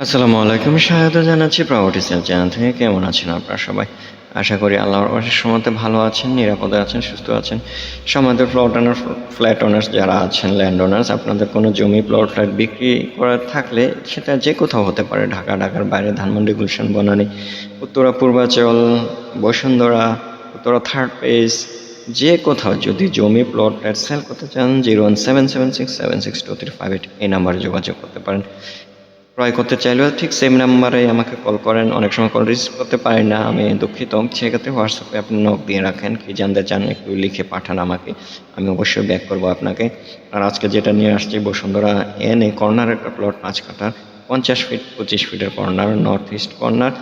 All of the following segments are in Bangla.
আসসালামু আলাইকুম। স্বাগত জানাচ্ছি প্রপার্টি সেল চ্যানেল থেকে। কেমন আছেন আপনারা সবাই? আশা করি আল্লাহর অশেষ রহমতে ভালো আছেন, নিরাপদে আছেন, সুস্থ আছেন। সম্মানিত ফ্ল্যাট ওনার্স যারা আছেন, ল্যান্ড ওনার্স, আপনাদের কোনো জমি, প্লট, ফ্ল্যাট বিক্রি করার থাকলে সেটা যে কোথাও হতে পারে। ঢাকার বাইরে ধানমন্ডি, গুলশান, বনানী, উত্তরা, পূর্বাচল, বসুন্ধরা, উত্তরা থার্ড পেজ, যে কোথাও যদি জমি, প্লট, ফ্ল্যাট সেল করতে চান 01776762358 এই নাম্বারে যোগাযোগ করতে পারেন। ক্রয় করতে চাইলেও ঠিক সেম নাম্বারে আমাকে কল করেন। অনেক সময় কল রিসিভ করতে পারি না, আমি দুঃখিত। সেক্ষেত্রে হোয়াটসঅ্যাপে আপনি নক দিয়ে রাখেন, কি জানতে চান একটু লিখে পাঠান আমাকে, আমি অবশ্যই ব্যাক করব আপনাকে। আর আজকে যেটা নিয়ে আসছি, বসুন্ধরা এনে কর্নার একটা প্লট 5 কাঠা, 50 ফিট 25 ফিটের কর্নার, নর্থ ইস্ট কর্নার,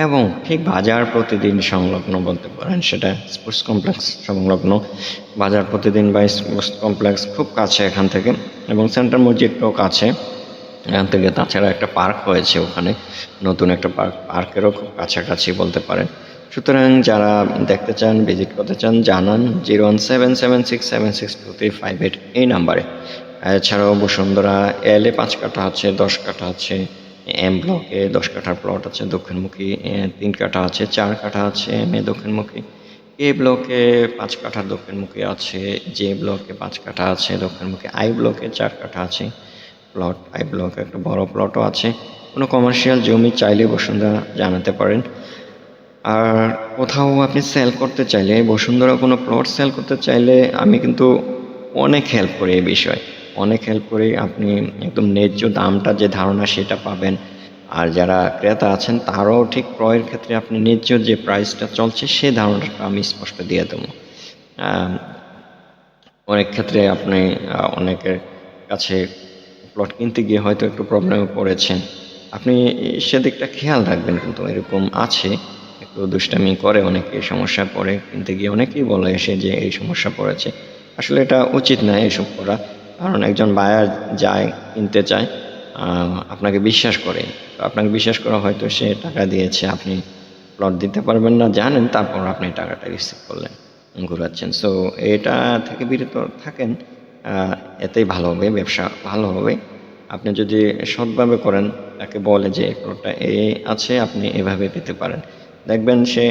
এবং ঠিক বাজার প্রতিদিন সংলগ্ন বলতে পারেন। সেটা স্পোর্টস কমপ্লেক্স সংলগ্ন, বাজার প্রতিদিন বা স্পোর্টস কমপ্লেক্স খুব কাছে এখান থেকে, এবং সেন্ট্রাল মসজিদটাও কাছে এখান থেকে। তাছাড়া একটা পার্ক হয়েছে ওখানে, নতুন একটা পার্কেরও খুব কাছাকাছি বলতে পারেন। সুতরাং যারা দেখতে চান, ভিজিট করতে চান, জানান 01776762358 এই নাম্বারে। এছাড়াও বসুন্ধরা এলে 5 কাঠা আছে, 10 কাঠা আছে, এম ব্লকে 10 কাঠার প্লট আছে দক্ষিণমুখী, 3 কাঠা আছে, 4 কাঠা আছে এম এ দক্ষিণমুখী, এ ব্লকে 5 কাঠা দক্ষিণমুখী আছে, জে ব্লকে 5 কাঠা আছে দক্ষিণমুখী, আই ব্লকে 4 কাঠা আছে প্লট, আই ব্লকে একটা বড় প্লটও আছে। কোনো কমার্শিয়াল জমি চাইলে বসুন্ধরা জানাতে পারেন। আর কোথাও আপনি সেল করতে চাইলে, বসুন্ধরা কোনো প্লট সেল করতে চাইলে আমি কিন্তু অনেক হেল্প করি এই বিষয়ে, অনেক হেল্প করি। আপনি একদম ন্যায্য দামটা যে ধারণা সেটা পাবেন। আর যারা ক্রেতা আছেন তারাও ঠিক ক্রয়ের ক্ষেত্রে আপনি ন্যায্য যে প্রাইসটা চলছে সেই ধারণাটা আমি স্পষ্ট দিয়ে দেবো। অনেক ক্ষেত্রে আপনি অনেকের কাছে প্লট কিনতে গিয়ে হয়তো একটু প্রবলেমে পড়েছেন, আপনি সেদিকটা খেয়াল রাখবেন। কিন্তু এরকম আছে, একটু দুষ্টামি করে অনেকে, সমস্যা পড়ে কিনতে গিয়ে, অনেকেই বলে এসে যে এই সমস্যা পড়েছে। আসলে এটা উচিত না এসব করা, কারণ একজন বায়ার যায়, কিনতে চায়, আপনাকে বিশ্বাস করে। তো আপনাকে বিশ্বাস করা, হয়তো সে টাকা দিয়েছে, আপনি প্লট দিতে পারবেন না জানেন, তারপর আপনি টাকাটা রিসিভ করলেন, ঘুরাচ্ছেন। সো এটা থেকে বিরত থাকেন, এতেই ভালো হবে, ব্যবসা ভালো হবে। আপনি যদি সৎভাবে করেন, তাকে বলে যে এই প্লটটা এই আছে, আপনি এভাবে পেতে পারেন, দেখবেন সে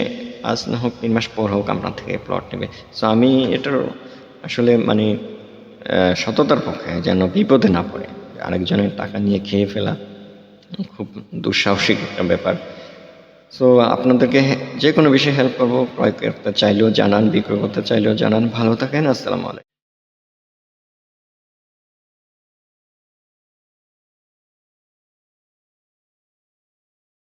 আজ না হোক 3 মাস পর হোক আপনার থেকে প্লট নেবে। সো আমি এটার আসলে মানে সততার পক্ষে, যেন বিপদে না পড়ে। আরেকজনের টাকা নিয়ে খেয়ে ফেলা খুব দুঃসাহসিক একটা ব্যাপার। সো আপনাদেরকে যে কোনো বিষয়ে হেল্প করবো। ক্রয় করতে চাইলেও জানান, বিক্রয় করতে চাইলেও জানান। ভালো থাকেন। আসসালামু আলাইকুম।